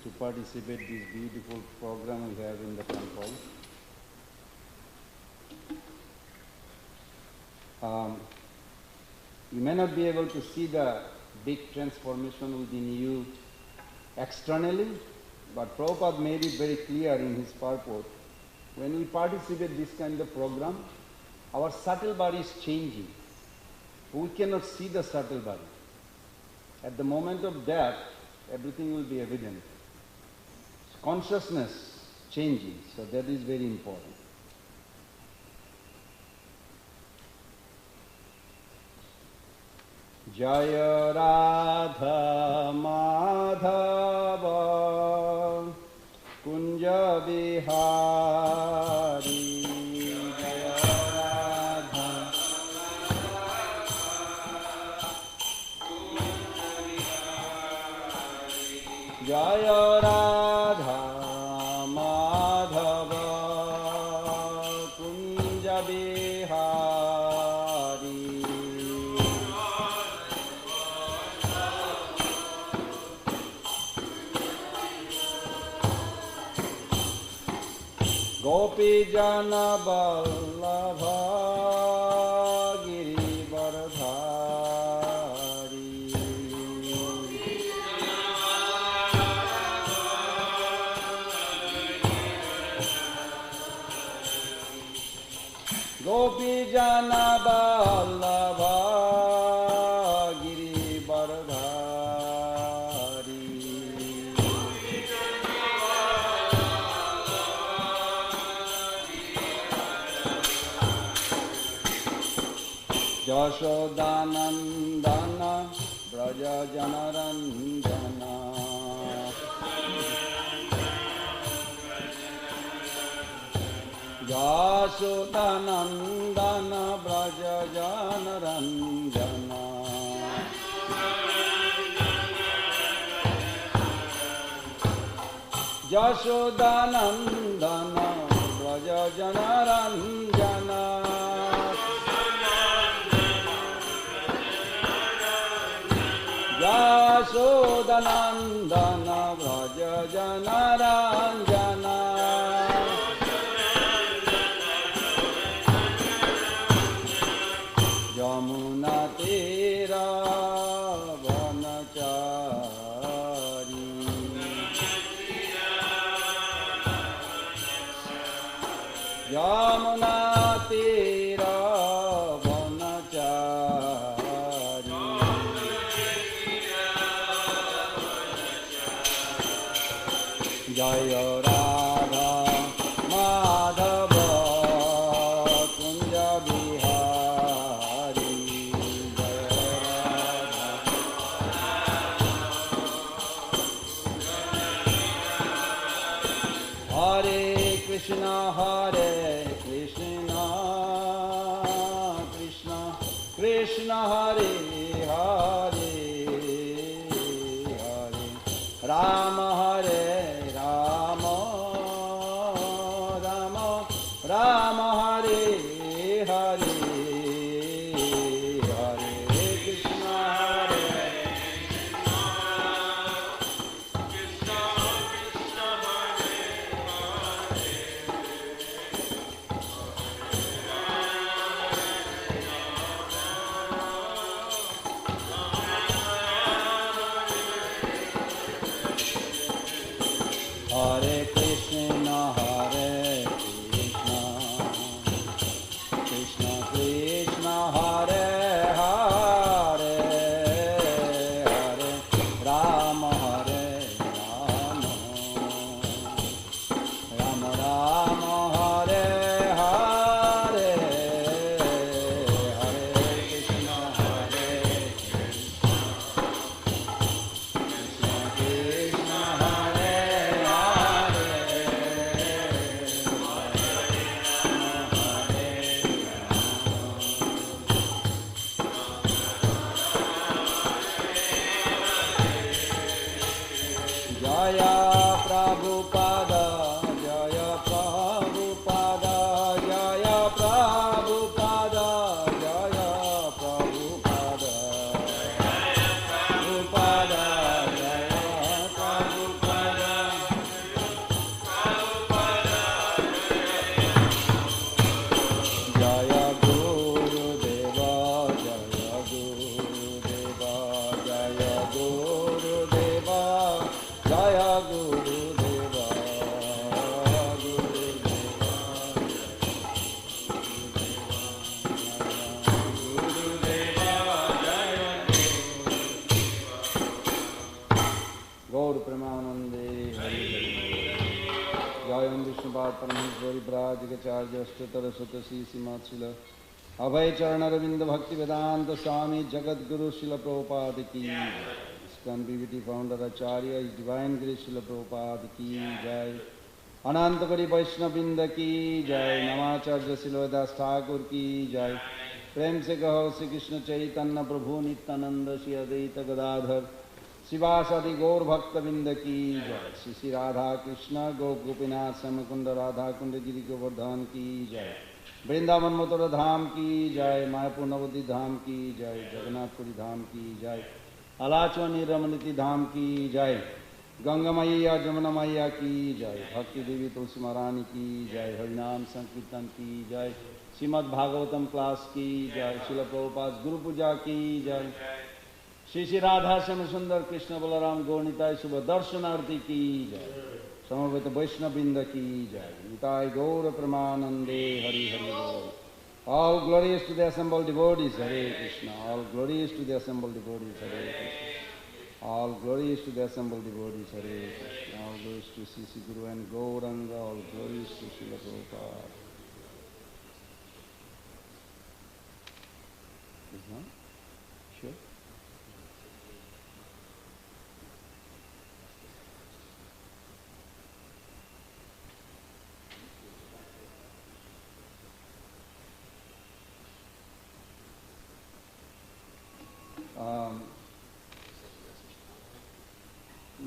to participate in this beautiful program we have in the temple. You may not be able to see the big transformation within you externally, but Prabhupada made it very clear in his purport. When we participate in this kind of program, our subtle body is changing. We cannot see the subtle body. At the moment of death, everything will be evident. Consciousness changing, so that is very important. Jaya Radha Madhava Kunja Bihari Jaya Radha Jaya Radha Madhava Kunja Bihari Gopi Jana Vallabha Girivardhari Gopi Jana Vallabha Girivardhari Yashodanandana Braja Janaranjana Yashodanandana Braja Janaranjana Yashodanandana Braja Janaranjana Yashodanandana Vraja Janaranjana Yamuna Tera Vanachari Yamuna Tera Vanachari Jaya Radha Madhava Kunja Bihari Jaya Radha Hare Krishna Hare Krishna Krishna Krishna Hare Hare Hare Rama Hare Rama Rama Rama Hare Hare Hare Krishna Hare Krishna Krishna Hare Hare Krishna Hare Krishna Krishna Krishna Hare Hare Hare Rama Hare Rama Rama Rama Hare Hare Hare Krishna Hare Krishna Krishna Hare Jaya Prabhupada Jaya Prabhupada Jaya Prabhupada Jaya Prabhupada Prabhupada Jaya Prabhupada Pramanande Hari Hari. Jayam Vishnupad Paramahenswari Brajagacharya Ashtotara Sutasi Simatsila Abhay Charanaravindra Bhakti Vedanta Swami Jagat Guru Srila Prabhupada Ki ISKCON BBT Founder Acharya His Divine Grace Srila Prabhupada Ki Jai Anantapuri Vaishnavinda Ki Jai Namacharya Silodas Thakur Ki Jai प्रेम से कहो श्री कृष्ण चैतन्य प्रभु नित्यानंद श्री अद्वैत गदाधर शिवासादि गौर भक्त बिंद की जय श्री श्री राधा कृष्ण गौ गोपीनाथ श्यामकुंड राधा कुंड गिरि गोवर्धन की जय वृंदावन मथुरा धाम की जय मायापुर नवद्वीप धाम की जय जगन्नाथपुरी धाम की जय अलाचवनी रमणीति धाम की जय गंगा मैया जमुना मैया की जय भक्ति देवी तुलसी महारानी की जय हरिनाम संकीर्तन की जय श्रीमद् भागवतम क्लास की जय श्रील प्रभुपाद गुरु पूजा की जय श्री श्री राधा श्याम सुंदर कृष्ण बलराम गौरनिताय शुभ दर्शनार्थी की जय समवेत वैष्णववृंद की जय निताय गौर प्रमानंदे हरि हरि बोल All glories to the assembled devotees, Hare Krishna. All glories to the assembled devotees, Hare Krishna. All glories to the assembled devotees, Hare Krishna. All glories to Sisi Guru and Gauranga. All glories to Srila Prabhupada. Is not? Sure?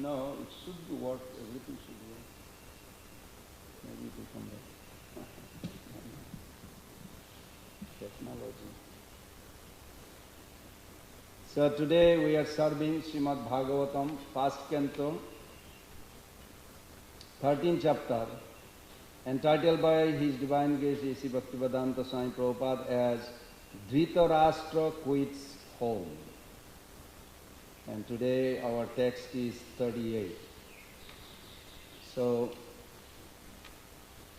No, it should work. Everything should work. Maybe it will come back. Technology. So today we are serving Srimad Bhagavatam, first canto, 13th chapter, entitled by His Divine Grace A.C. Bhaktivedanta Swami Prabhupada as Dhritarashtra Quits Home. And today our text is 38. So,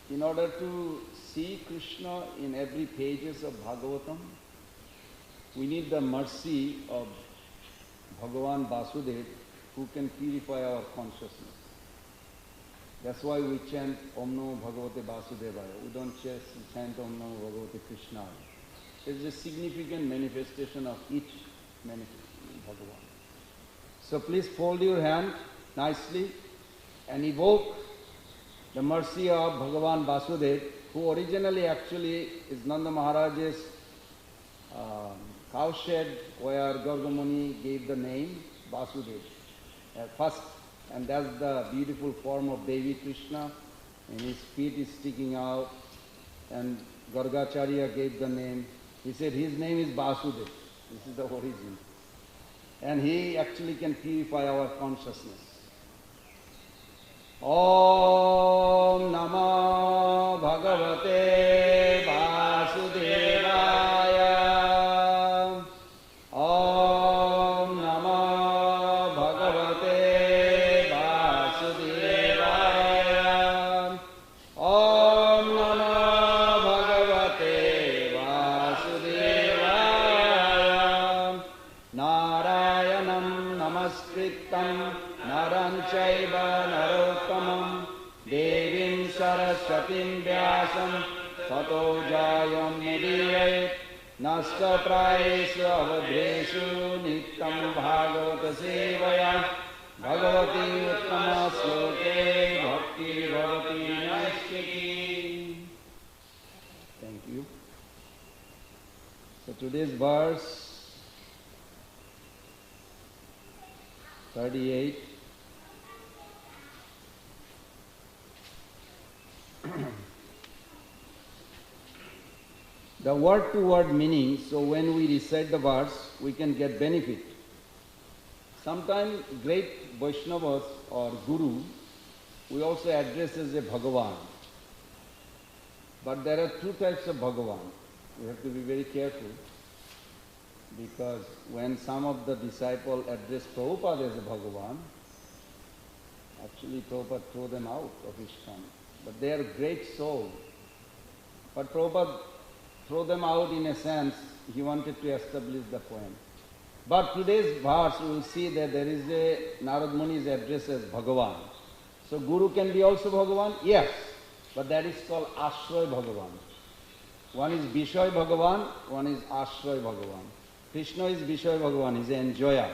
in order to see Krishna in every pages of Bhagavatam, we need the mercy of Bhagavan Vasudeva, who can purify our consciousness. That's why we chant Om Namo Bhagavate Vasudevaya. We don't just chant Om Namo Bhagavate Krishna. It's a significant manifestation of each Bhagavan. So please fold your hand nicely and evoke the mercy of Bhagavan Vasudeva, who originally actually is Nanda Maharaj's cowshed where Garga Muni gave the name Vasudeva first, and that's the beautiful form of Devi Krishna, and his feet is sticking out, and Gargacharya gave the name. He said his name is Vasudeva. This is the origin. And he actually can purify our consciousness. Om Namo Bhagavate Vasudevaya. Om Namo Bhagavate Vasudevaya. Om Namo Bhagavate Vasudevaya. Narayanam Namaskritam Naram Chaiva Narottamam Devim Saraswatim Vyasam Tato Jayam Mudiyayat Nasta Prayesu Avadreshu Nityam Bhagavata Sevaya Bhagavati Uttama Sloke Bhakti Bhavati Naishkiki. Thank you. So today's verse 38. The word-to-word meaning, so when we recite the verse, we can get benefit. Sometimes great Vaishnavas or Guru, we also address as a Bhagavan. But there are two types of Bhagavan. We have to be very careful, because when some of the disciples address Prabhupada as a Bhagavan, actually Prabhupada threw them out of ISKCON. But they are great souls. But Prabhupada threw them out in a sense, he wanted to establish the point. But today's verse, we will see that there is a Narad Muni is addressed as Bhagavan. So Guru can be also Bhagavan? Yes. But that is called Ashray Bhagavan. One is Vishay Bhagavan, one is Ashray Bhagavan. Krishna is Vishay Bhagavan, he is an enjoyer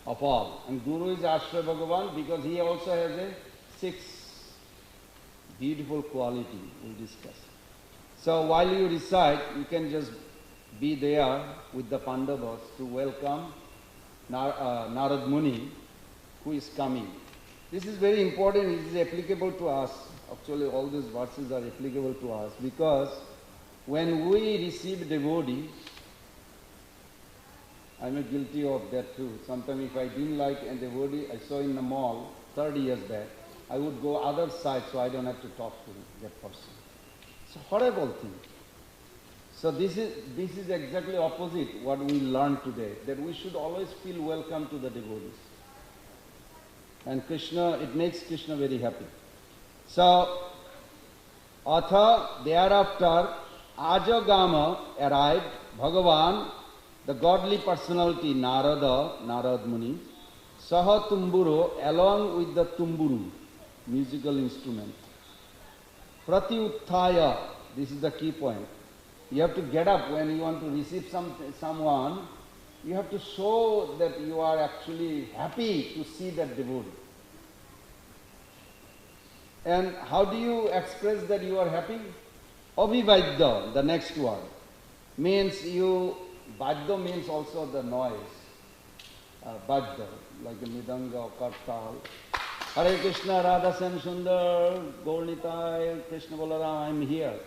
of all. And Guru is Ashray Bhagavan because he also has a 6 beautiful quality we'll discuss. So while you recite, you can just be there with the Pandavas to welcome Narad Muni who is coming. This is very important, it is applicable to us. Actually all these verses are applicable to us because when we receive devotee, I'm guilty of that too. Sometimes if I didn't like a devotee I saw in the mall 30 years back, I would go other side so I don't have to talk to that person. It's a horrible thing. So this is exactly opposite what we learned today, that we should always feel welcome to the devotees. And Krishna, it makes Krishna very happy. So, Atha, thereafter, Ajagama arrived, Bhagavan, the godly personality Narad Muni, Saha Tumburu, along with the tumburu, musical instrument. Pratyuthaya, this is the key point. You have to get up when you want to receive someone, you have to show that you are actually happy to see that devotee. And how do you express that you are happy? Abhivaidya, the next word, means you, Vaidya means also the noise. Vaidya, like a midanga or kartal. Hare Krishna, Radha Sam Sundar, Gaurnitai, Krishna Balaram, I am here.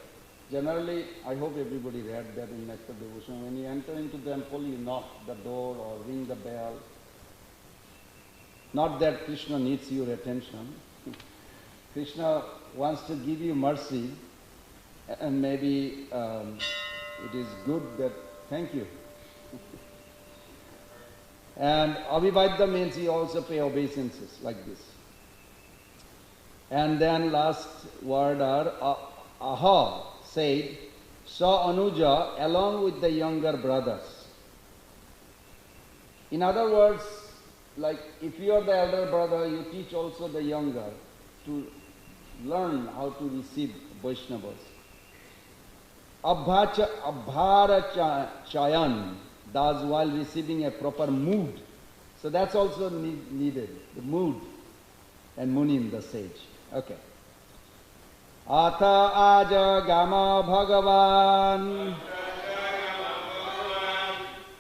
Generally, I hope everybody read that in Nectar Devotion. When you enter into the temple, you knock the door or ring the bell. Not that Krishna needs your attention. Krishna wants to give you mercy, and maybe it is good that, thank you. And Abhivaidya means you also pay obeisances like this. And then last word are Aha said, saw Anuja along with the younger brothers. In other words, like if you are the elder brother, you teach also the younger to learn how to receive Vaishnavas. Abharachayan does while receiving a proper mood. So that's also needed, the mood. And Munim, the sage. Okay. Atha ajagama bhagavan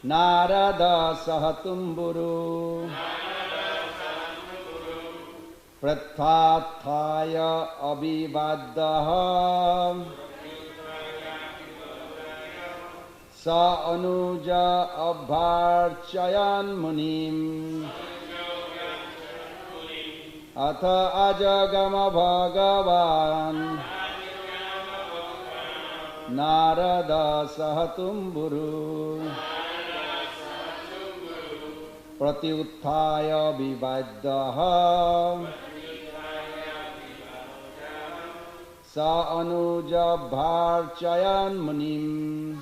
Narada sahatumburu Prathathaya abhivaddaha Sa anuja abharchayan munim Atha ajagama bhagavan Narada sahatumburu Pratyuthaya vivaddaha Sa anuja bharchayan munim.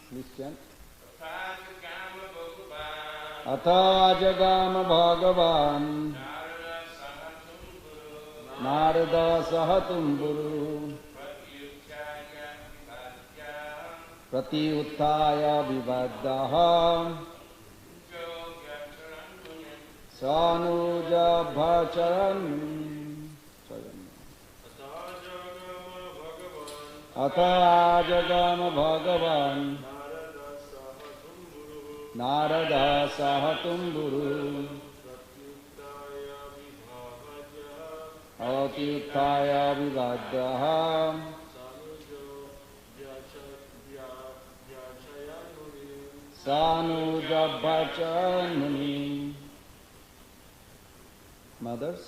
Please chant. Atha jagama bhagavan Narada sahatumburu Pratyuthaya vivaddaha Sanuja bhacharan. Atha jagama bhagavan Narada sahatumburu Pratyuthaya vivaddaha Sanuja bhacharan. Mothers.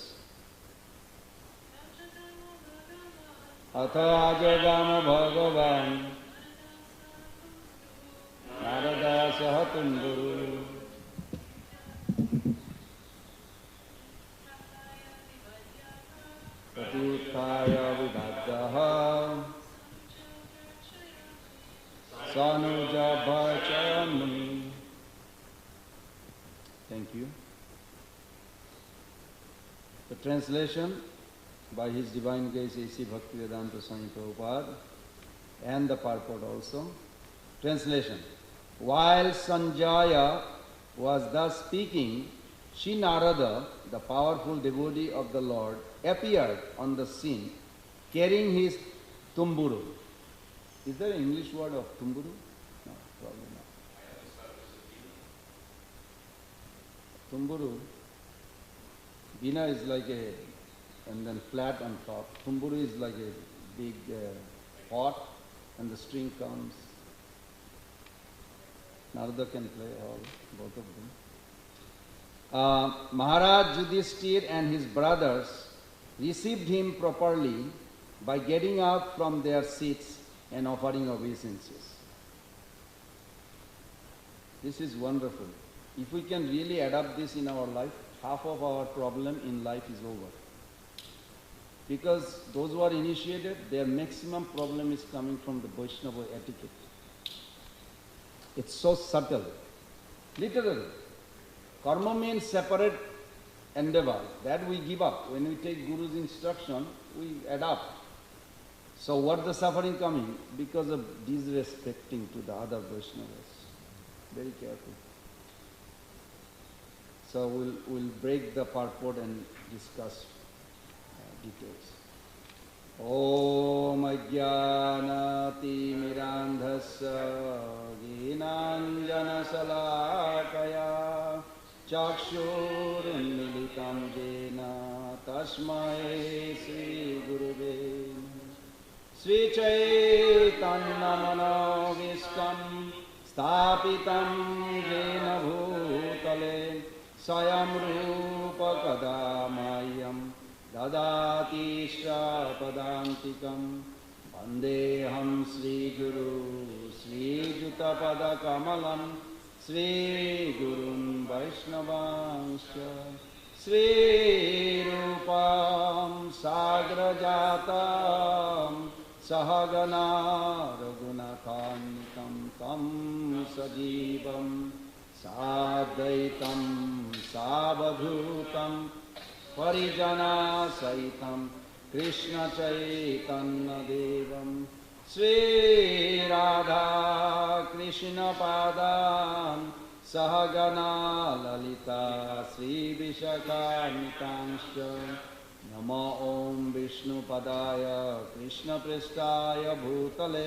Atha jagama bhagavan Narada sahatumburu Pratyuthaya vivaddaha Sanuja bhacharan. The translation by His Divine Grace A.C. Bhaktivedanta Swami Prabhupada and the purport also. Translation. While Sanjaya was thus speaking, Sri Narada, the powerful devotee of the Lord, appeared on the scene carrying his tumburu. Is there an English word of tumburu? No, probably not. Tumburu, Veena is like a, and then flat on top. Tumburu is like a big pot and the string comes. Narada can play all, both of them. Maharaj Yudhishthir and his brothers received him properly by getting up from their seats and offering obeisances. This is wonderful. If we can really adapt this in our life, half of our problem in life is over. Because those who are initiated, their maximum problem is coming from the Vaishnava etiquette. It's so subtle. Literally, karma means separate endeavor. That we give up. When we take Guru's instruction, we adapt. So what the suffering coming? Because of disrespecting to the other Vaishnavas. Very careful. So we'll break the purport and discuss details. Om Ajnanati Mirandhasya Ginanjana Salakaya Chakshurunmilitam Jena Tasmai Sri Guruve Sri Chaitanya Manovistam Stapitam Jena Bhutale Sayam Rupa Kadamayam Dadati Padantikam Vandeham Sri Guru Sri Jutapada Kamalam Sri Gurun Vaishnavanscha Sri Rupam Sagrajatam Sahagana Raghunathanikam Tam Sajivam Sadaitam Sabadhutam Parijana Saitam Krishna Chaitanya Devam Sri Radha Krishna Padam Sahagana Lalita Sri Vishakamitamscha Nama Om Vishnu Padaya Krishna Prestaya Bhutale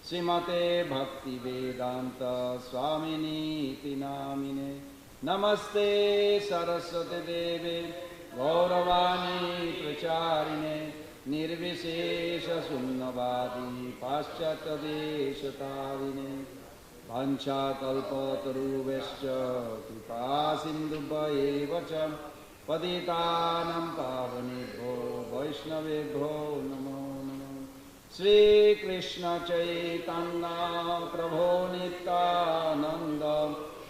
Srimate Bhakti Vedanta Swamini Namine Namaste Saraswati Devi Gauravani Pracharine Nirvishesha Sunnavadi Paschata Deshatarine Vancha Kalpataruvescha Kripa Sindhubha Evacha Patitanam Pavanibho Vaishnavibho Namo Namo Sri Krishna Chaitanya Prabhu Nityananda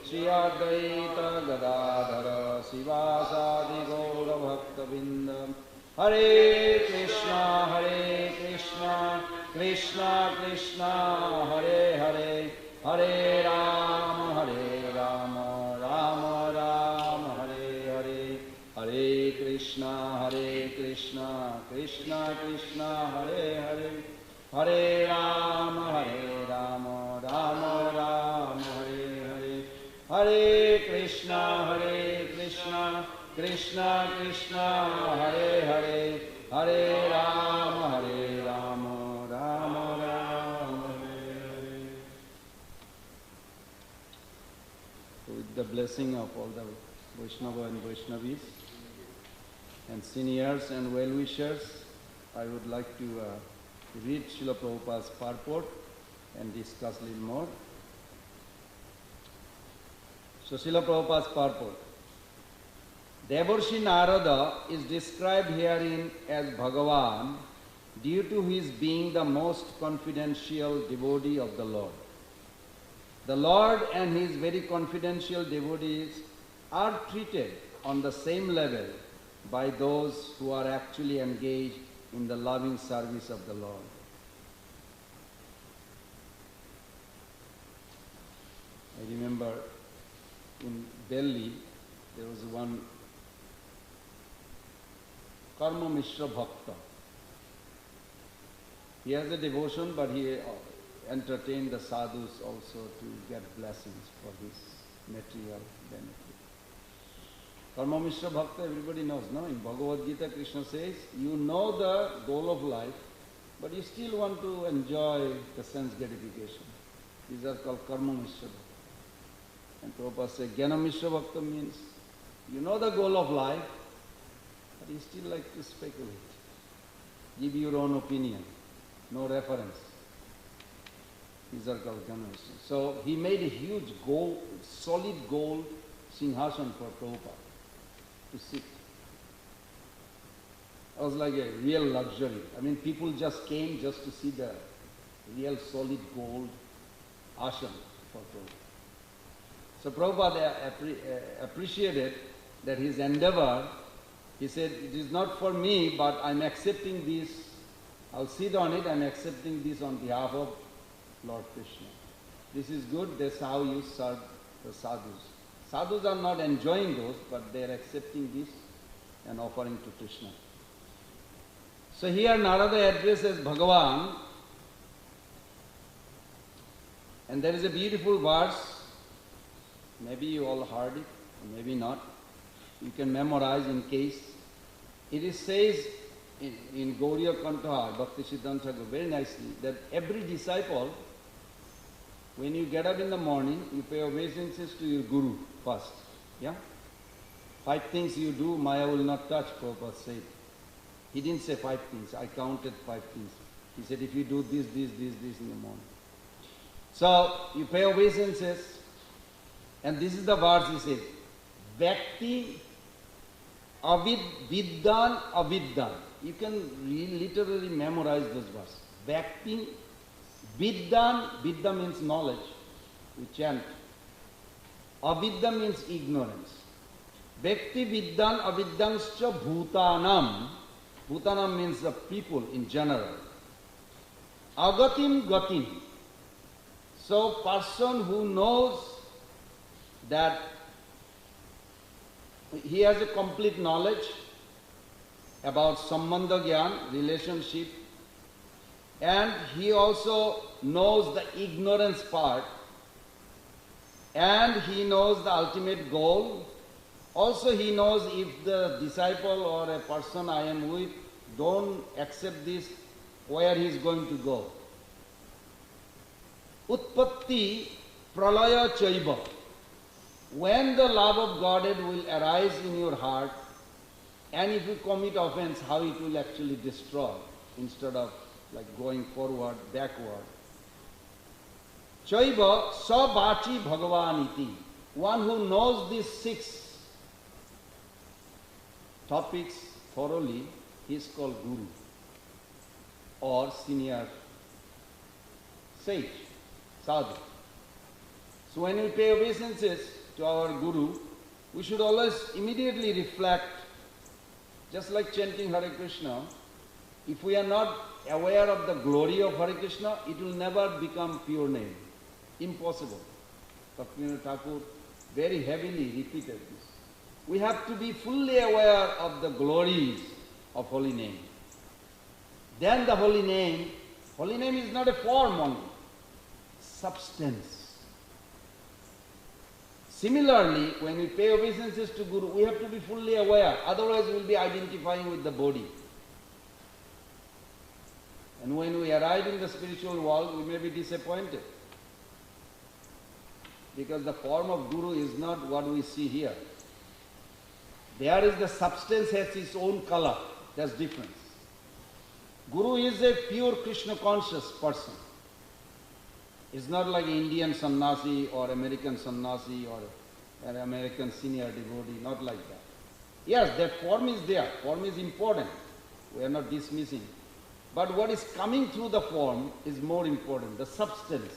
Shri Advaita Gadadhara Sivasadi Gaura Bhakta Vindam Hare Krishna Krishna Krishna Hare Hare Hare Rama Rama Rama Hare Hare Hare Krishna Krishna Krishna Hare Hare Hare Rama Rama Rama Hare Hare Hare Krishna Krishna Krishna Hare Hare Hare Rama Rama Rama Hare Hare. With the blessing of all the Vaishnava and Vaishnavis and seniors and well-wishers, I would like to read Srila Prabhupada's purport and discuss a little more. So Srila Prabhupada's purport. Devarshi Narada is described herein as Bhagavan due to his being the most confidential devotee of the Lord. The Lord and his very confidential devotees are treated on the same level by those who are actually engaged in the loving service of the Lord. I remember in Delhi, there was one Karma Mishra Bhakta. He has a devotion, but he entertained the sadhus also to get blessings for his material benefit. Karma Mishra Bhakta, everybody knows, no? In Bhagavad Gita, Krishna says, you know the goal of life, but you still want to enjoy the sense gratification. These are called Karma Mishra Bhakta. And Prabhupada says, Jnana Mishra Bhakta means, you know the goal of life, but you still like to speculate. Give your own opinion, no reference. These are called Jnana Mishra. So he made a huge gold, solid gold Singhasan for Prabhupada to sit. It was like a real luxury. I mean, people just came just to see the real solid gold ashram for Prabhupada. So Prabhupada appreciated that his endeavor, he said, it is not for me, but I'm accepting this, I'll sit on it, I'm accepting this on behalf of Lord Krishna. This is good, that's how you serve the sadhus. Sadhus are not enjoying those, but they are accepting this and offering to Krishna. So here Narada addresses Bhagavan, and there is a beautiful verse, maybe you all heard it, or maybe not. You can memorize in case. It says in Gauriya Kantha, Bhakti Siddhanta Thakur, very nicely, that every disciple, when you get up in the morning, you pay obeisances to your Guru first. Yeah? 5 things you do, Maya will not touch, Prabhupada said. He didn't say 5 things, I counted 5 things. He said, if you do this in the morning. So, you pay obeisances, and this is the verse he says, Bhakti Vidyan Avidyan. You can literally memorize those verses. Bhakti Vidyan, Vidya means knowledge, we chant. Avidya means ignorance. Bhakti Vidyan Avidyanscha Bhutanam. Bhutanam means the people in general. Agatim Gatim. So person who knows that he has a complete knowledge about Sambandha Gyan, relationship, and he also knows the ignorance part, and he knows the ultimate goal. Also he knows if the disciple or a person I am with don't accept this, where he is going to go. Utpatti pralaya chaiva. When the love of Godhead will arise in your heart, and if you commit offense, how it will actually destroy, instead of like going forward, backward. Chaiva sabhachi bhagavaniti. One who knows these 6 topics thoroughly, he is called Guru or senior sage, sadhu. So when we pay obeisances to our Guru, we should always immediately reflect, just like chanting Hare Krishna, if we are not aware of the glory of Hare Krishna, it will never become pure name. Impossible. Bhaktivinoda Thakur very heavily repeated this. We have to be fully aware of the glories of holy name. Then the holy name is not a form only, substance. Similarly, when we pay obeisances to Guru, we have to be fully aware, otherwise we will be identifying with the body. And when we arrive in the spiritual world, we may be disappointed. Because the form of Guru is not what we see here. There is the substance has its own color, there's difference. Guru is a pure Krishna conscious person. It's not like Indian sannyasi or American sannyasi or an American senior devotee, not like that. Yes, that form is there, form is important, we are not dismissing. But what is coming through the form is more important, the substance.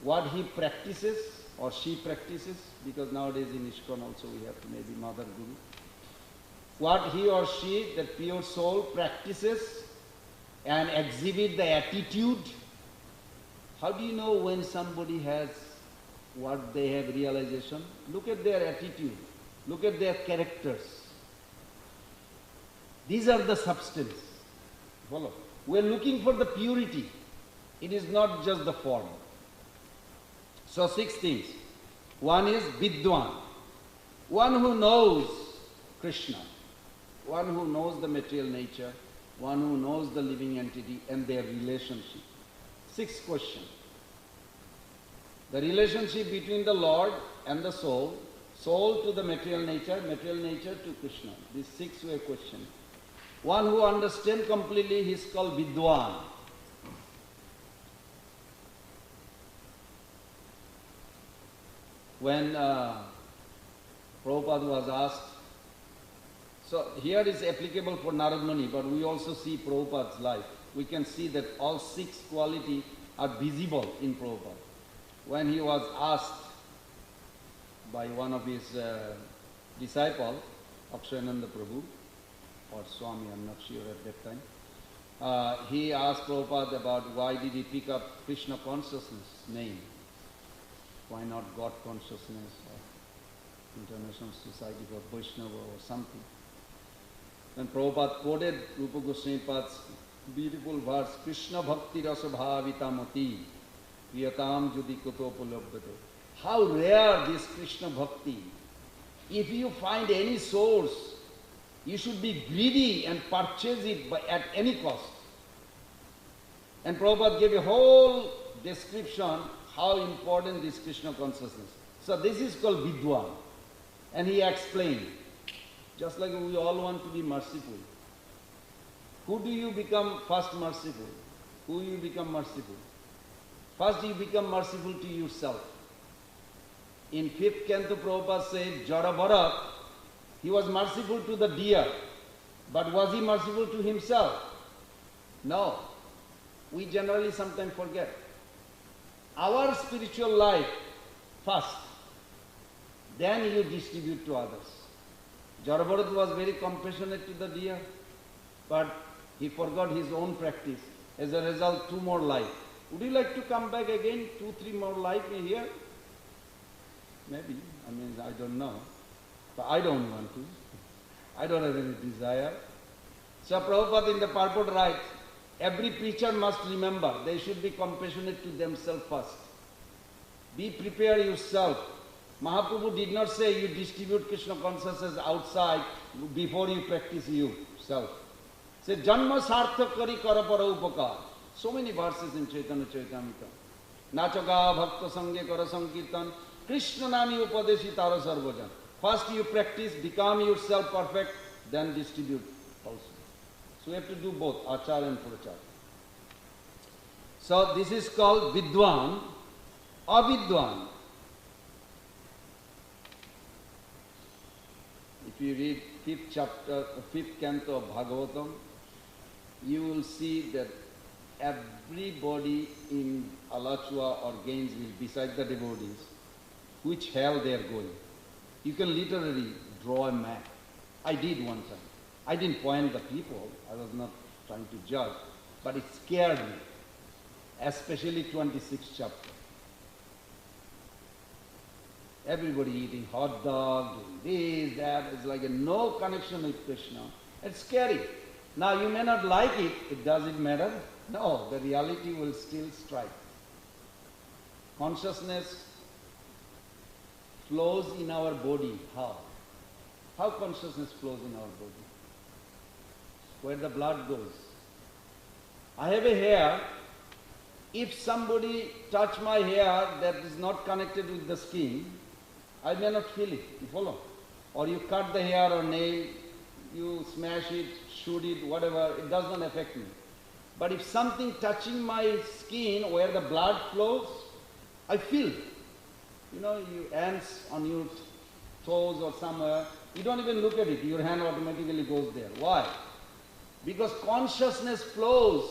What he practices or she practices, because nowadays in ISKCON also we have maybe Mother Guru. What he or she, that pure soul, practices and exhibit the attitude. How do you know when somebody has what they have realization? Look at their attitude, look at their characters. These are the substance. Follow? We are looking for the purity. It is not just the form. So 6 things. One is Vidwan, one who knows Krishna, one who knows the material nature, one who knows the living entity and their relationship. 6th question. The relationship between the Lord and the soul, soul to the material nature to Krishna. This 6-way question. One who understands completely, he is called Vidwan. When Prabhupada was asked, so here is applicable for Narad Muni, but we also see Prabhupada's life. We can see that all 6 qualities are visible in Prabhupada. When he was asked by one of his disciples, Akshayananda Prabhu, or Swami, I'm not sure at that time, he asked Prabhupada about why did he pick up Krishna consciousness name. Why not God consciousness or International Society for Vaishnava or something. When Prabhupada quoted Rupa Goswami Pad's beautiful verse, Krishna Bhakti Rasa Bhavita Mati Priyatam Judi Kutopulabdate. How rare this Krishna Bhakti. If you find any source, you should be greedy and purchase it at any cost. And Prabhupada gave a whole description how important is Krishna consciousness. So this is called Vidwan. And he explained, just like we all want to be merciful. Who do you become first merciful? Who you become merciful? First you become merciful to yourself. In 5th canto Prabhupada said, Jada Bharat, he was merciful to the deer. But was he merciful to himself? No. We generally sometimes forget. Our spiritual life first, then you distribute to others. Jarabharat was very compassionate to the deer, but he forgot his own practice. As a result, 2 more life. Would you like to come back again, 2, 3 more life in here? Maybe. I don't know. But I don't want to. I don't have any desire. So Prabhupada in the purport writes, every preacher must remember they should be compassionate to themselves first. Be prepared yourself. Mahaprabhu did not say you distribute Krishna consciousness outside before you practice yourself. Say, Janma sartha kari karapara upakar. So many verses in Chaitanya Charitamrita. Nachaga bhakta sangye kara sankirtan. Krishna nami upadeshi tara sarvajan. First you practice, become yourself perfect, then distribute also. So we have to do both, achar and prachar. So this is called Vidwan, Avidwan. If you read 5th chapter, 5th canto of Bhagavatam, you will see that everybody in Alachua or Gainesville, beside the devotees, which hell they are going. You can literally draw a map. I did one time. I didn't point the people. I was not trying to judge. But it scared me. Especially 26th chapter. Everybody eating hot dog, doing this, that. It's like no connection with Krishna. It's scary. Now you may not like it. Does it matter? No. The reality will still strike. Consciousness flows in our body. How? How consciousness flows in our body? Where the blood goes. I have a hair. If somebody touch my hair that is not connected with the skin, I may not feel it. You follow? Or you cut the hair or nail, you smash it, shoot it, whatever, it does not affect me. But if something touching my skin where the blood flows, I feel. You know, you ants on your toes or somewhere, you don't even look at it, your hand automatically goes there. Why? Because consciousness flows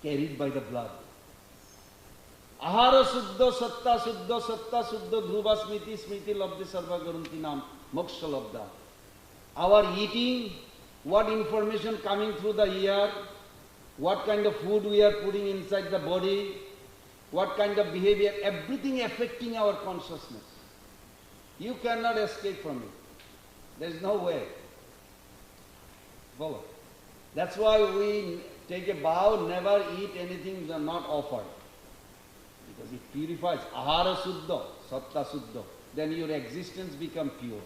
carried by the blood. Ahara suddha satta suddha dhruva smiti labdhi sarva garunti nam moksha labdha. Our eating, what information coming through the ear, what kind of food we are putting inside the body, what kind of behavior, everything affecting our consciousness. You cannot escape from it. There is no way. Follow? That's why we take a vow, never eat anything not offered. Because it purifies. Ahara suddha, satta suddha. Then your existence becomes pure.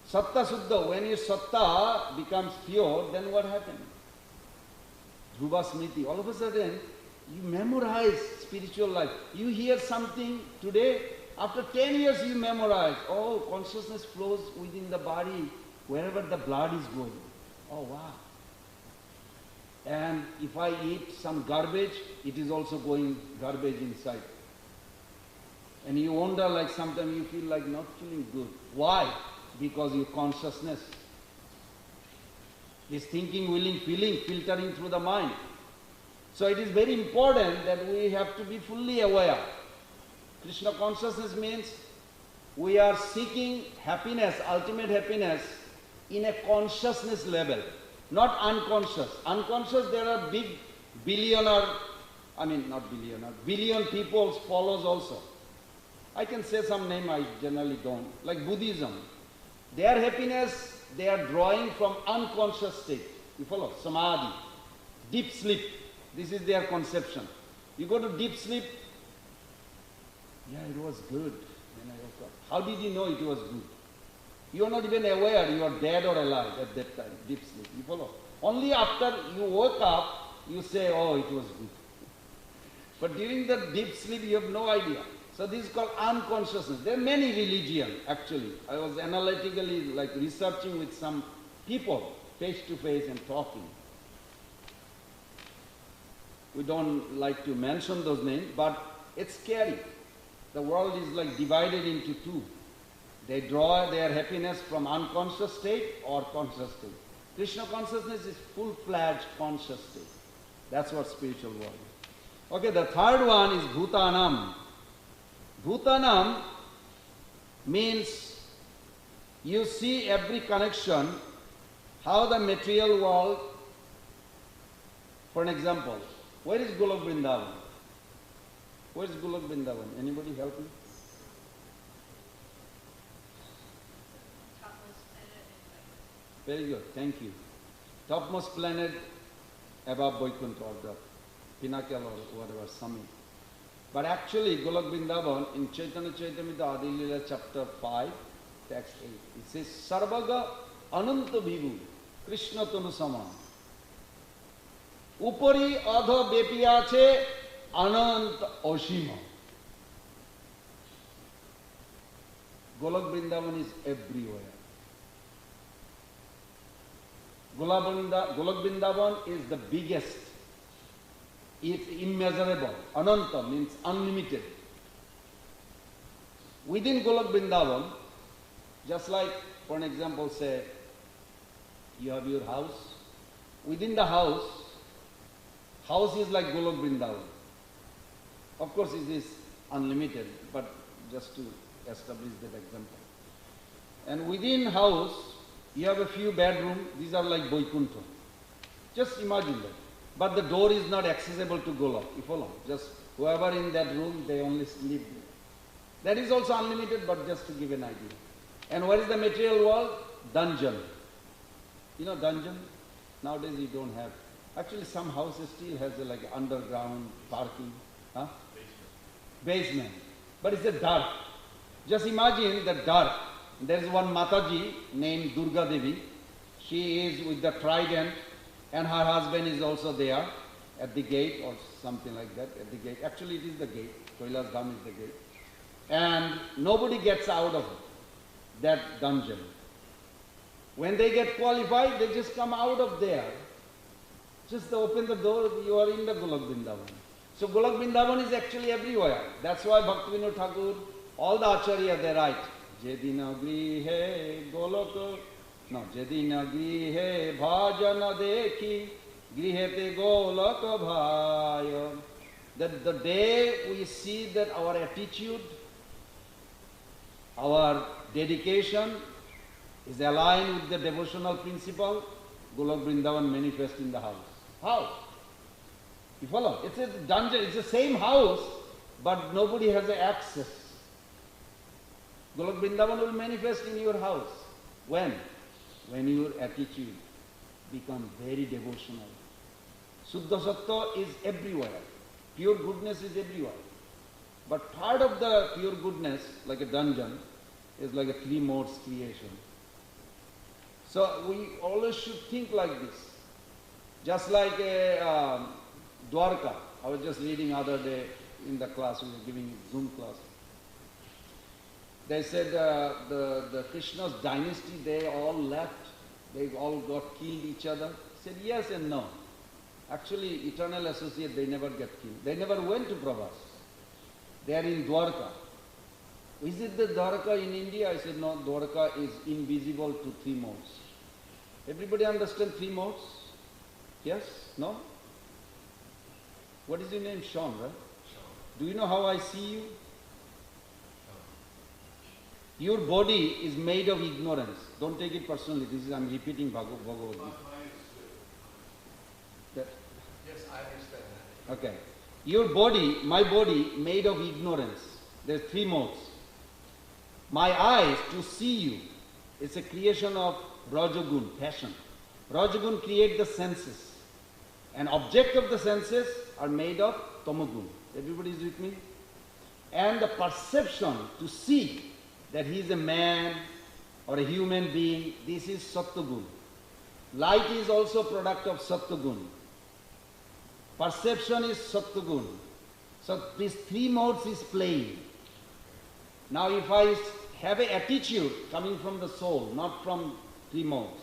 Satta suddha, when your satta becomes pure, then what happens? Dhruva smriti, all of a sudden, you memorize spiritual life. You hear something today, after 10 years you memorize. Oh, consciousness flows within the body, wherever the blood is going. Oh, wow. And if I eat some garbage, it is also going garbage inside. And you wonder, like sometimes you feel like not feeling good. Why? Because your consciousness is thinking, willing, feeling, filtering through the mind. So it is very important that we have to be fully aware. Krishna consciousness means we are seeking happiness, ultimate happiness, in a consciousness level, not unconscious. Unconscious, there are big billion people follows also. I can say some name, I generally don't. Like Buddhism. Their happiness, they are drawing from unconscious state. You follow? Samadhi. Deep sleep. This is their conception. You go to deep sleep, yeah, it was good when I woke up. How did you know it was good? You are not even aware you are dead or alive at that time, deep sleep. You follow? Only after you woke up, you say, oh, it was good. But during the deep sleep, you have no idea. So this is called unconsciousness. There are many religions, actually. I was analytically researching with some people, face to face and talking. We don't like to mention those names, but it's scary. The world is divided into two. They draw their happiness from unconscious state or conscious state. Krishna consciousness is full-fledged conscious state. That's what spiritual world is. Okay, the third one is Bhutanam. Bhutanam means you see every connection, how the material world, for an example, where is Golok Vrindavan? Where is Golok Vrindavan? Anybody help me? Very good, thank you. Topmost planet above Vaikuntha, or the pinnacle or whatever, summit. But actually, Golok Vrindavan in Chaitanya Charitamrita Adi Leela chapter 5, text 8, it says, Sarvaga Ananta Vibhu, Krishna Tanu Saman. Upari Adha Bepiyache Ananta Oshima. Golok Vrindavan is everywhere. Golok Vrindavan is the biggest. It's immeasurable. Ananta means unlimited. Within Golok Vrindavan, just like, for an example, say, you have your house. Within the house is like Golok Vrindavan. Of course, it is unlimited, but just to establish that example. And within house, you have a few bedrooms. These are like Vaikuntha. Just imagine that. But the door is not accessible to Golok. You follow? Just whoever in that room, they only sleep there. That is also unlimited, but just to give an idea. And what is the material world? Dungeon. You know dungeon? Nowadays you don't have. Actually, some houses still has underground parking. Huh? Basement. But it's a dark. Just imagine the dark. There is one Mataji named Durga Devi. She is with the trident, and her husband is also there at the gate or something like that, at the gate. Actually, it is the gate. Kailas Dham is the gate. And nobody gets out of that dungeon. When they get qualified, they just come out of there. Just open the door, you are in the Golok Vrindavan. So Golok Vrindavan is actually everywhere. That's why Bhaktivinoda Thakur, all the Acharya, they write, Jedina grihe golok, no, Jedina grihe bhajana dekhi, grihete golok bhaya. That the day we see that our attitude, our dedication is aligned with the devotional principle, Golok Vrindavan manifests in the house. How? You follow? It's a dungeon, it's the same house, but nobody has access. Golok Vrindavan will manifest in your house. When? When your attitude, become very devotional. Suddha Sattva is everywhere. Pure goodness is everywhere. But part of the pure goodness, like a dungeon, is like a 3 modes creation. So we always should think like this. Just like a Dwarka. I was just reading other day in the class, we were giving Zoom class. They said the Krishna's dynasty, they all left. They all got killed each other. I said yes and no. Actually, eternal associate, they never get killed. They never went to Prabhas. They are in Dwarka. Is it the Dwarka in India? I said no, Dwarka is invisible to 3 modes. Everybody understand 3 modes? Yes? No? What is your name? Sean, right? Sean. Do you know how I see you? Your body is made of ignorance. Don't take it personally. This is, I'm repeating Bhagavad Gita. Yes, I understand that. Okay. Your body, my body, made of ignorance. There's 3 modes. My eyes to see you. It's a creation of Rajagun, passion. Rajagun create the senses. And object of the senses are made of Tamagun. Everybody is with me? And the perception to see that he is a man or a human being, this is Sattvagun. Light is also product of Sattvagun. Perception is Sattvagun. So these 3 modes is playing. Now if I have an attitude coming from the soul, not from 3 modes.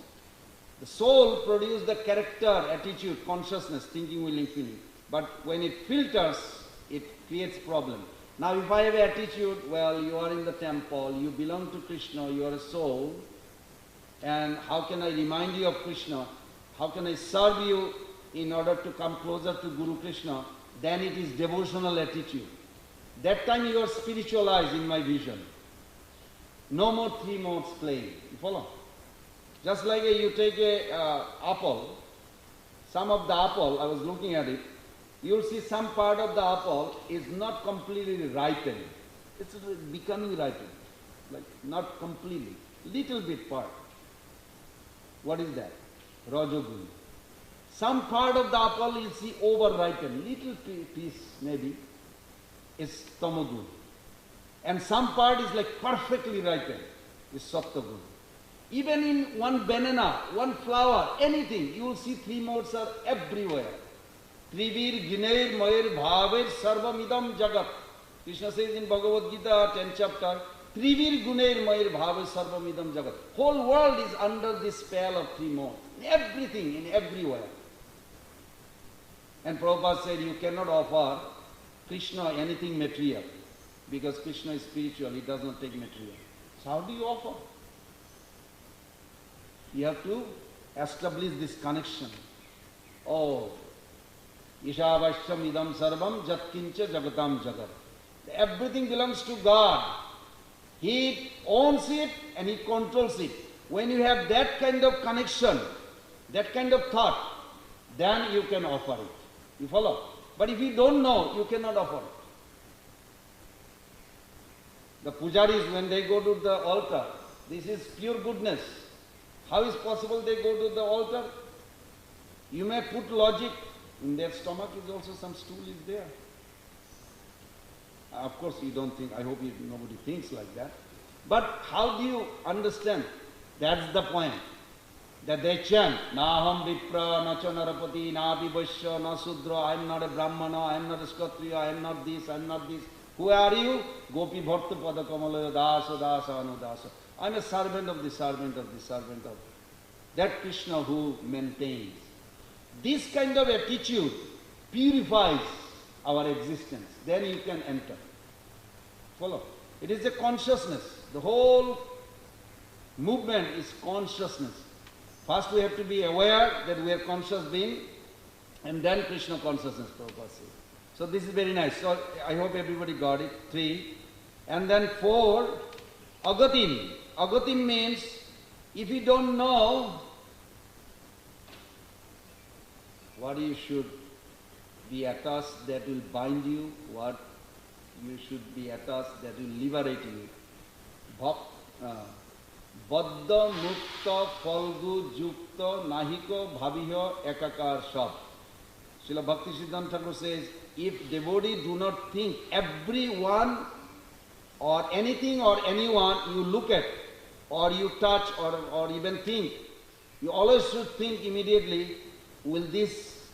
The soul produces the character, attitude, consciousness, thinking, willing, feeling. But when it filters, it creates problem. Now if I have an attitude, well, you are in the temple, you belong to Krishna, you are a soul, and how can I remind you of Krishna? How can I serve you in order to come closer to Guru Krishna? Then it is devotional attitude. That time you are spiritualized in my vision. No more 3 modes playing. You follow? Just like you take a apple, some of the apple, I was looking at it, you'll see some part of the apple is not completely ripened. It's becoming ripened, like not completely, little bit part. What is that? Rajagun. Some part of the apple you see over-ripened, little piece maybe, is Tamagun. And some part is like perfectly ripened, is Sattvagun. Even in one banana, one flower, anything, you will see 3 modes are everywhere. Trivir, Ginair, Mayur, Bhavir, Sarvamidam Jagat. Krishna says in Bhagavad Gita, 10th chapter, Trivir, Gunair, Mayur, Bhavir, Sarvamidam Jagat. Whole world is under this spell of 3 modes. Everything, in everywhere. And Prabhupada said, you cannot offer Krishna anything material. Because Krishna is spiritual, he does not take material. So how do you offer? You have to establish this connection. Oh, Ishavashyam idam sarvam jatkincha jagatam jagat. Everything belongs to God. He owns it and He controls it. When you have that kind of connection, that kind of thought, then you can offer it. You follow? But if you don't know, you cannot offer it. The pujaris, when they go to the altar, this is pure goodness. How is possible they go to the altar? You may put logic. In their stomach is also some stool is there. Of course you don't think, I hope nobody thinks like that. But how do you understand? That's the point. That they chant, Naham Vipra, Nacha Narapati, Nabi Vaishya, Na Sudra, I am not a Brahmana, I am not a Kshatriya, I am not this, I am not this. Who are you? Gopi Bharta Pada Kamala Dasa Dasa Anudasa. I am a servant of the servant of the servant of that Krishna who maintains. This kind of attitude purifies our existence. Then you can enter. Follow? It is a consciousness. The whole movement is consciousness. First we have to be aware that we are conscious being, and then Krishna consciousness, Prabhupada says. So this is very nice. So I hope everybody got it. 3. And then 4, Agatim. Agatim means, if you don't know what you should be attached that will bind you, what you should be attached that will liberate you. Baddha Mukta Falgu Jukta Nahiko Bhaviho Ekakar Sab. Srila Bhakti Siddhanta Thakur says, if devotees do not think, everyone or anything or anyone you look at or you touch or even think, you always should think immediately, will this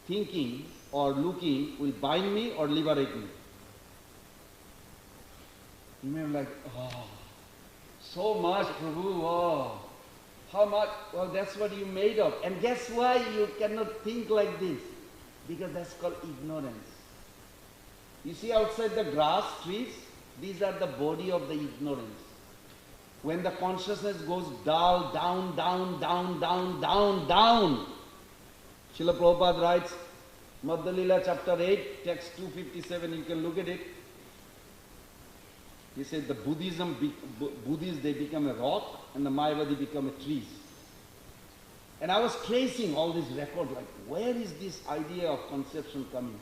thinking or looking will bind me or liberate me? You may be like, oh, so much, Prabhu, oh, how much? Well, that's what you made of. And guess why you cannot think like this? Because that's called ignorance. You see outside the grass, trees, these are the body of the ignorance. When the consciousness goes down, down, down, down, down, down, down. Srila Prabhupada writes, Madhya Lila chapter 8, text 257, you can look at it. He said the Buddhists, they become a rock and the Mayavadi become a trees. And I was tracing all these records, like where is this idea of conception coming?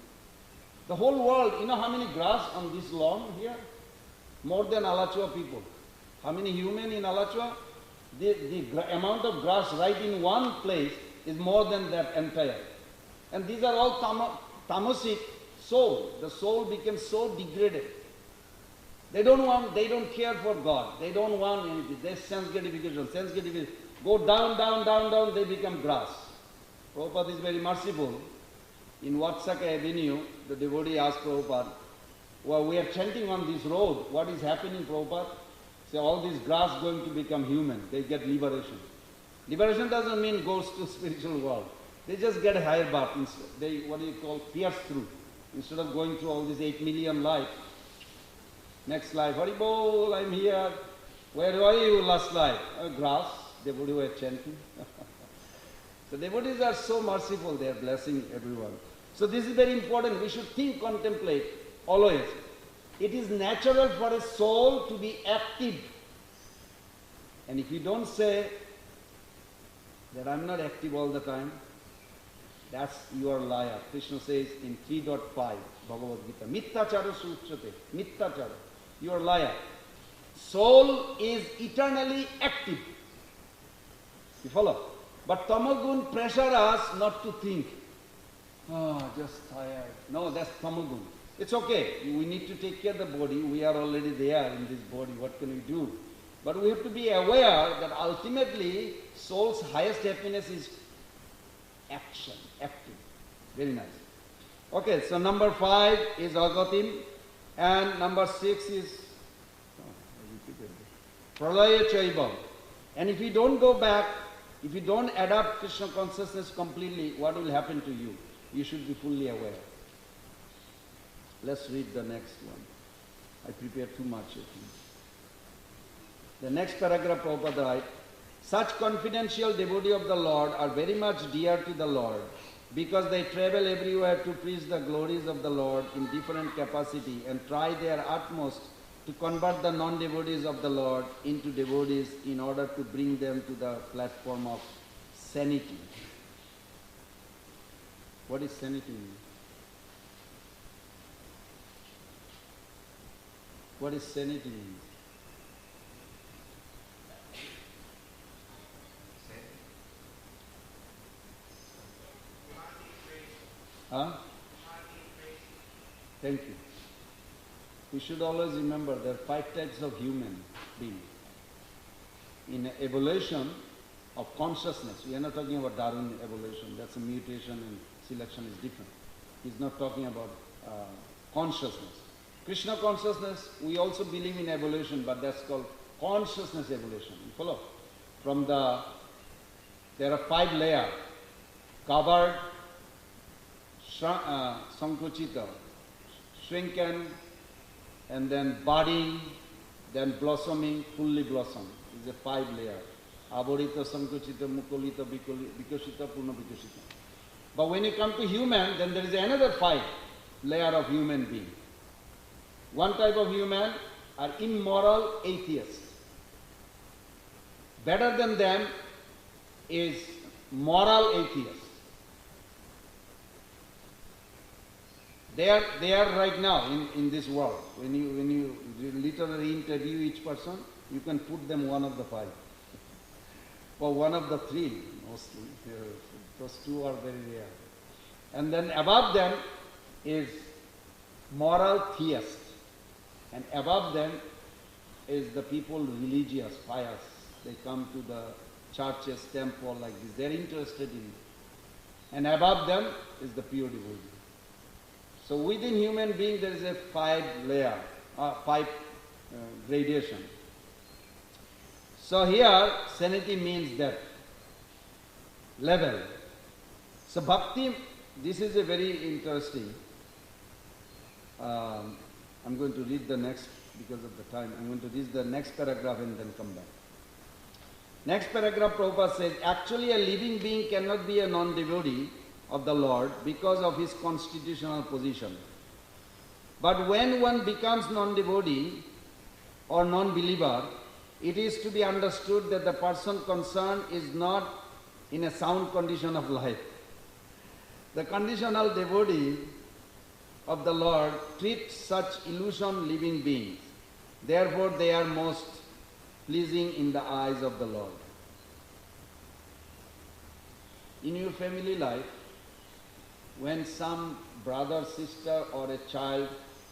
The whole world, you know how many grass on this lawn here? More than Alachua people. How many human in Alachua? The amount of grass right in one place is more than that entire. And these are all tamasic soul. The soul becomes so degraded. They don't care for God. They don't want anything. There's sense gratification. Go down, down, down, down, they become grass. Prabhupada is very merciful. In Vatsaka Avenue, the devotee asked Prabhupada, well, we are chanting on this road. What is happening, Prabhupada? So all this grass going to become human. They get liberation. Liberation doesn't mean goes to spiritual world. They just get a higher birth. They, what do you call, pierce through. Instead of going through all these 8 million life. Next life, Haribol, I'm here. Where were you last life? Grass. Devotees were chanting. So devotees are so merciful, they are blessing everyone. So this is very important. We should think, contemplate, always. It is natural for a soul to be active. And if you don't say that I'm not active all the time, that's your liar. Krishna says in 3.5 Bhagavad Gita, Mittachara Suchate, Mittachara, you are liar. Soul is eternally active. You follow? But Tamagun pressure us not to think. Oh, just tired. No, that's Tamagun. It's okay. We need to take care of the body. We are already there in this body. What can we do? But we have to be aware that ultimately soul's highest happiness is action, active. Very nice. Okay, so number 5 is Agatim, and number 6 is Pralaya Chaivam. And if you don't go back, if you don't adapt Krishna consciousness completely, what will happen to you? You should be fully aware. Let's read the next one. I prepared too much, I think. The next paragraph, Prabhupada writes, such confidential devotees of the Lord are very much dear to the Lord because they travel everywhere to preach the glories of the Lord in different capacity and try their utmost to convert the non-devotees of the Lord into devotees in order to bring them to the platform of sanity. What is sanity mean? What is sanity mean? Huh? Thank you. We should always remember there are 5 types of human beings. In evolution of consciousness, we are not talking about Darwin evolution, that's a mutation and selection is different. He's not talking about consciousness. Krishna consciousness, we also believe in evolution, but that's called consciousness evolution. You follow? There are 5 layers: covered, sankuchita, shrinken, and then budding, then blossoming, fully blossom. It's a 5 layer. Avarita, sankuchita, mukulita, vikashita, purna vikashita. But when you come to human, then there is another 5 layer of human being. One type of human are immoral atheists. Better than them is moral atheists. They are right now in this world. When you literally interview each person, you can put them one of the 5. or one of the three mostly. Those two are very rare. And then above them is moral theist. And above them is the people religious, pious. They come to the churches, temple like this. They're interested in it. And above them is the pure devotee. So within human being there is a five gradation. So here sanity means that level. So bhakti, this is a very interesting. I'm going to read the next, because of the time, I'm going to read the next paragraph and then come back. Next paragraph, Prabhupada says, actually a living being cannot be a non-devotee of the Lord because of his constitutional position. But when one becomes non-devotee or non-believer, it is to be understood that the person concerned is not in a sound condition of life. The conditional devotee of the Lord treats such illusion living beings. Therefore, they are most pleasing in the eyes of the Lord. In your family life, when some brother, sister or a child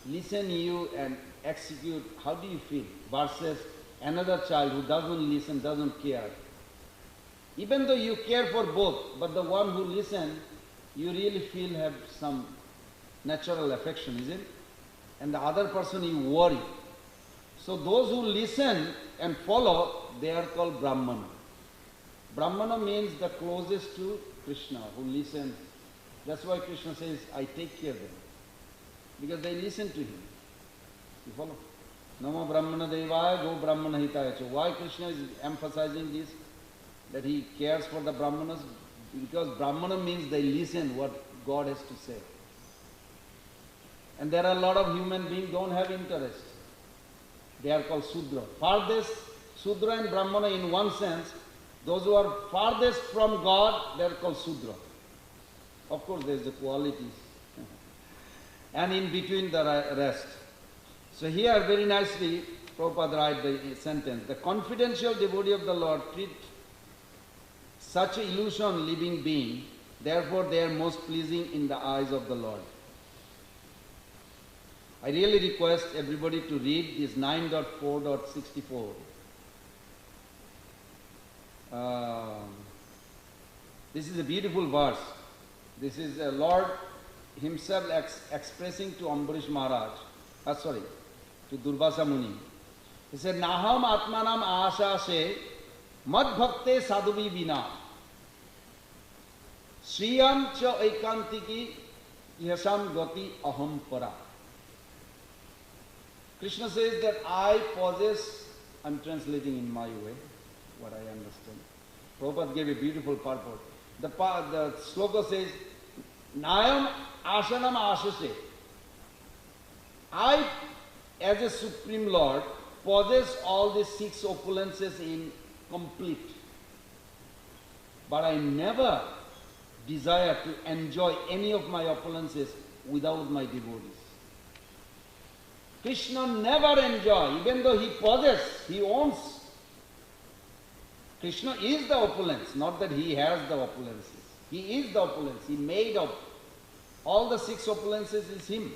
listen you and execute, how do you feel? Versus another child who doesn't listen, doesn't care. Even though you care for both, but the one who listens, you really feel have some natural affection, is it? And the other person you worry. So those who listen and follow, they are called Brahmana. Brahmana means the closest to Krishna, who listens. That's why Krishna says, I take care of them. Because they listen to him. You follow? Namo Brahmana Devaya, Go Brahmana Hitaya. Why Krishna is emphasizing this? That he cares for the Brahmanas? Because Brahmana means they listen what God has to say. And there are a lot of human beings don't have interest. They are called Sudra. Farthest, Sudra and Brahmana in one sense, those who are farthest from God, they are called Sudra. Of course, there is the qualities. And in between the rest. So here very nicely, Prabhupada writes the sentence, the confidential devotee of the Lord treat such an illusion living being, therefore they are most pleasing in the eyes of the Lord. I really request everybody to read this 9.4.64. This is a beautiful verse. This is the Lord himself expressing to Ambarish Maharaj, to Durvasa Muni. He said, Naham Atmanam Asha se Mad Bhakte Sadhuvi Vina Sriyam cha Ekantiki Yasam Gati Aham Para. Krishna says that I possess, I'm translating in my way, what I understand. Prabhupada gave a beautiful purport. The sloka says, Nayam Asanam Asase. I, as a Supreme Lord, possess all these six opulences in complete. But I never desire to enjoy any of my opulences without my devotees. Krishna never enjoy, even though he possesses, he owns. Krishna is the opulence, not that he has the opulences. He is the opulence, he made up. All the six opulences is him.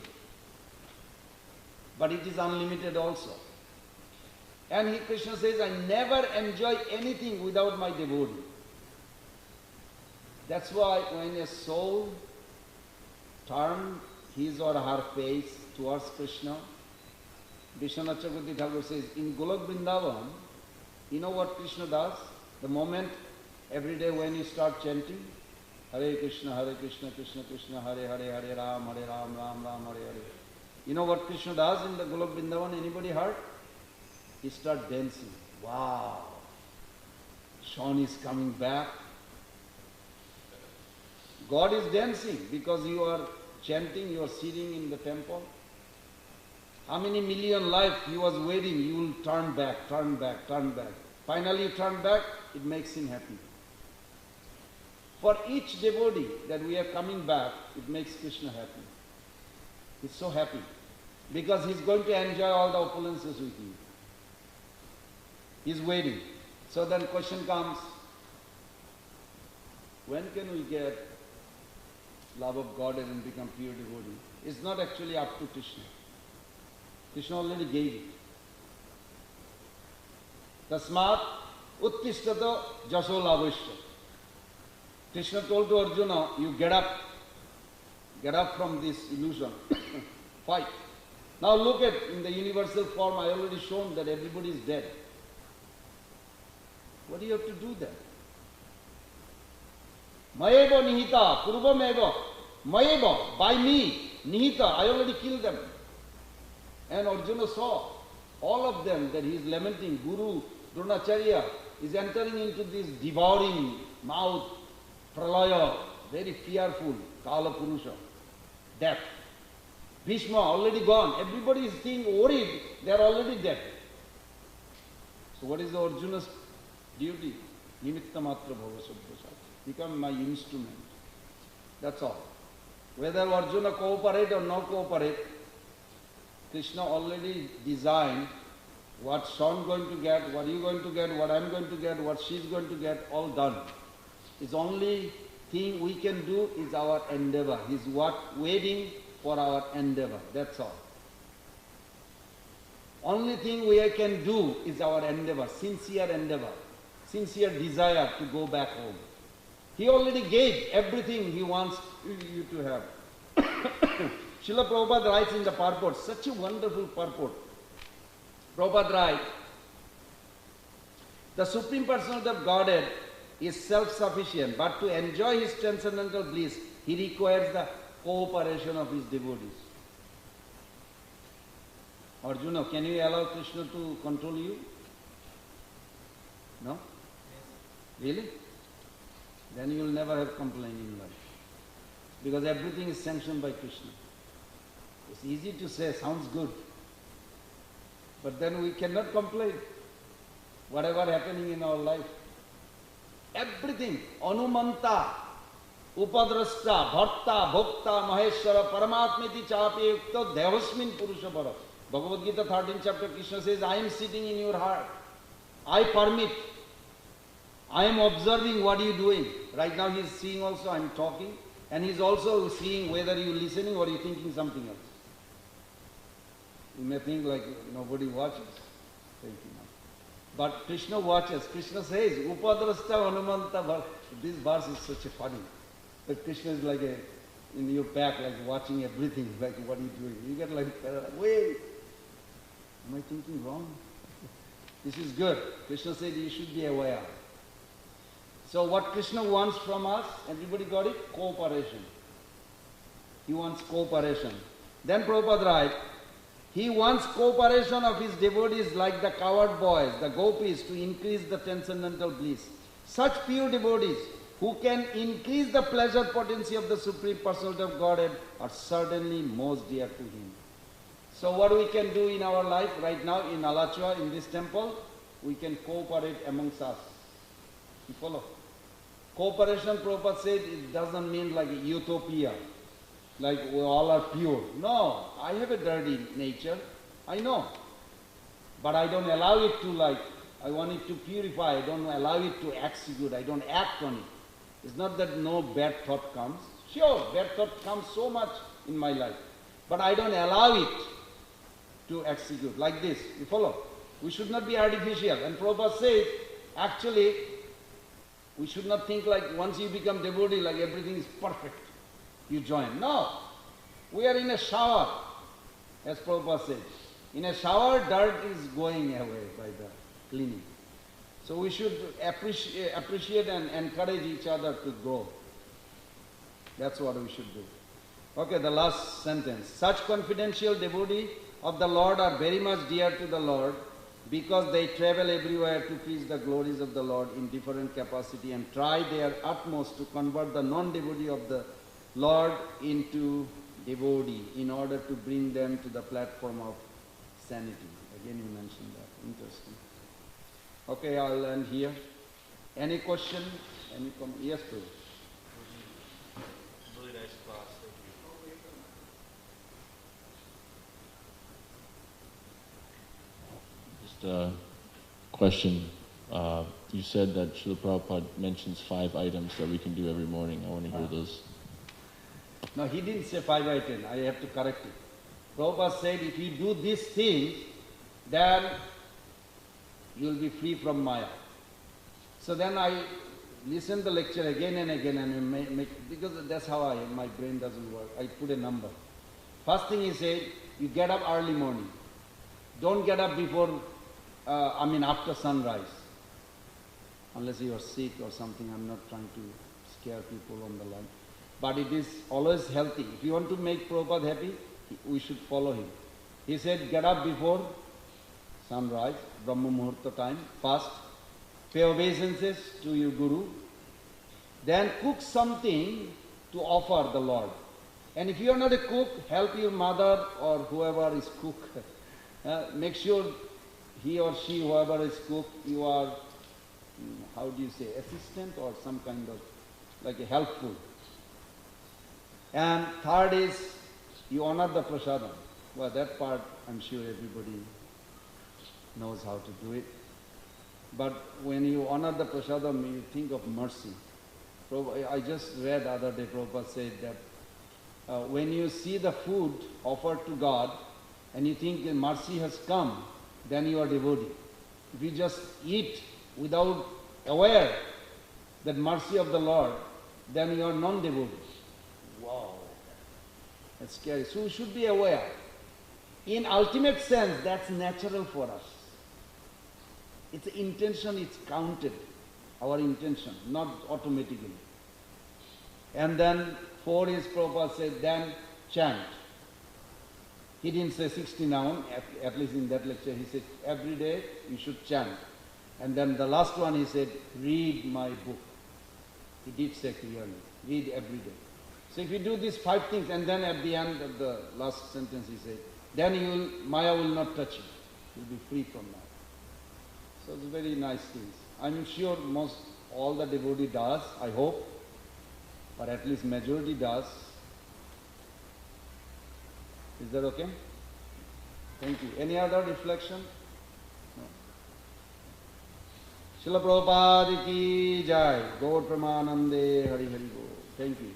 But it is unlimited also. And Krishna says, I never enjoy anything without my devotee. That's why when a soul turns his or her face towards Krishna, Vishwanath Chakravarti Thakur says, in Golok Vrindavan, you know what Krishna does? The moment, every day when you start chanting, Hare Krishna, Krishna Krishna, Hare Hare, Hare Ram, Ram Ram, Hare Hare. You know what Krishna does in the Golok Vrindavan? Anybody heard? He starts dancing. Wow! Sean is coming back. God is dancing because you are chanting, you are sitting in the temple. How many million lives he was waiting, you will turn back, turn back, turn back. Finally you turn back, it makes him happy. For each devotee that we are coming back, it makes Krishna happy. He's so happy because he's going to enjoy all the opulences with you. He's waiting. So then question comes, when can we get love of God and become pure devotee? It's not actually up to Krishna. Krishna already gave it. Tasmat uttishtato jaso lavishya. Krishna told to Arjuna, you get up from this illusion, fight. Now look at, in the universal form, I already shown that everybody is dead. What do you have to do then? Mayeva nihita, purvameva, mayeva, by me, nihita, I already killed them. And Arjuna saw all of them that he is lamenting. Guru Dronacharya is entering into this devouring mouth, pralaya, very fearful, kala purusha, death. Bhishma already gone. Everybody is being worried, they are already dead. So what is the Arjuna's duty? Nimitta matra bhava subhasat. Become my instrument. That's all. Whether Arjuna cooperate or not cooperate, Krishna already designed what Sean going to get, what you going to get, what I'm going to get, what she's going to get, all done. It's only thing we can do is our endeavor. He's waiting for our endeavor. That's all. Only thing we can do is our endeavor, sincere desire to go back home. He already gave everything he wants you to have. Srila Prabhupada writes in the purport, such a wonderful purport. Prabhupada writes, the Supreme Personality of Godhead is self-sufficient, but to enjoy his transcendental bliss, he requires the cooperation of his devotees. Arjuna, can you allow Krishna to control you? No? Really? Then you will never have complaint in life. Because everything is sanctioned by Krishna. It's easy to say, sounds good. But then we cannot complain. Whatever happening in our life. Everything, Anumanta, Upadrashta, Bharta, Bhokta, Maheshwara, Paramatmiti Chapi Yukta, Devasmin Purusha Para. Bhagavad Gita 13th chapter, Krishna says, I am sitting in your heart. I permit. I am observing what you are doing. Right now he is seeing also, I am talking. And he is also seeing whether you are listening or you are thinking something else. You may think like nobody watches. Thank you. But Krishna watches. Krishna says, Upadrashta Anumanta. This verse is such a funny. But Krishna is like in your back, like watching everything, like what are you doing? You get like, wait, am I thinking wrong? This is good. Krishna said you should be aware. So what Krishna wants from us, everybody got it? Cooperation. He wants cooperation. Then Prabhupada writes, he wants cooperation of his devotees like the cowherd boys, the gopis, to increase the transcendental bliss. Such pure devotees who can increase the pleasure potency of the Supreme Personality of Godhead are certainly most dear to him. So what we can do in our life right now in Alachua, in this temple, we can cooperate amongst us. You follow? Cooperation, Prabhupada said, it doesn't mean like utopia, like we all are pure. No, I have a dirty nature, I know. But I don't allow it to like, I want it to purify, I don't allow it to execute, I don't act on it. It's not that no bad thought comes. Sure, bad thought comes so much in my life. But I don't allow it to execute like this. You follow? We should not be artificial. And Prabhupada says, actually, we should not think like once you become devotee, like everything is perfect. You join. No. We are in a shower, as Prabhupada says. In a shower, dirt is going away by the cleaning. So we should appreciate and encourage each other to grow. That's what we should do. Okay, the last sentence. Such confidential devotees of the Lord are very much dear to the Lord because they travel everywhere to preach the glories of the Lord in different capacity and try their utmost to convert the non-devotee of the Lord into devotee in order to bring them to the platform of sanity. Again you mentioned that. Interesting. Okay, I'll end here. Any question? Any comment? Yes, please. Really nice class. Thank you. Just a question. You said that Srila Prabhupada mentions 5 items that we can do every morning. I want to hear those. No, he didn't say 5 by 10. I have to correct it. Prabhupada said if you do these things, then you will be free from Maya. So then I listened the lecture again and again and because that's how my brain doesn't work. I put a number. First thing he said, you get up early morning. Don't get up before, after sunrise. Unless you are sick or something, I'm not trying to scare people on the line. But it is always healthy. If you want to make Prabhupada happy, we should follow him. He said, get up before sunrise, Brahma Muhurta time, fast, pay obeisances to your Guru, then cook something to offer the Lord. And if you are not a cook, help your mother or whoever is cook. Make sure he or she, whoever is cook, you are, how do you say, assistant or some kind of, like a helpful. And third is, you honor the prasadam. Well, that part, I'm sure everybody knows how to do it. But when you honor the prasadam, you think of mercy. I just read the other day, Prabhupada said that when you see the food offered to God and you think mercy has come, then you are devotee. If you just eat without aware that mercy of the Lord, then you are non-devotee. Wow, that's scary. So we should be aware. In ultimate sense, that's natural for us. It's intention, it's counted, our intention, not automatically. And then 4 is, Prabhupada said, then chant. He didn't say 69, at least in that lecture, he said every day you should chant. And then the last one he said, read my book. He did say clearly, read every day. So if you do these 5 things, and then at the end of the last sentence he said, then Maya will not touch you. You'll be free from Maya. So it's very nice things. I'm sure all the devotee does, I hope, or at least majority does. Is that okay? Thank you. Any other reflection? No. Srila Prabhupada ki jai. Gaur Pramanande Hari Hari Gaur. Thank you.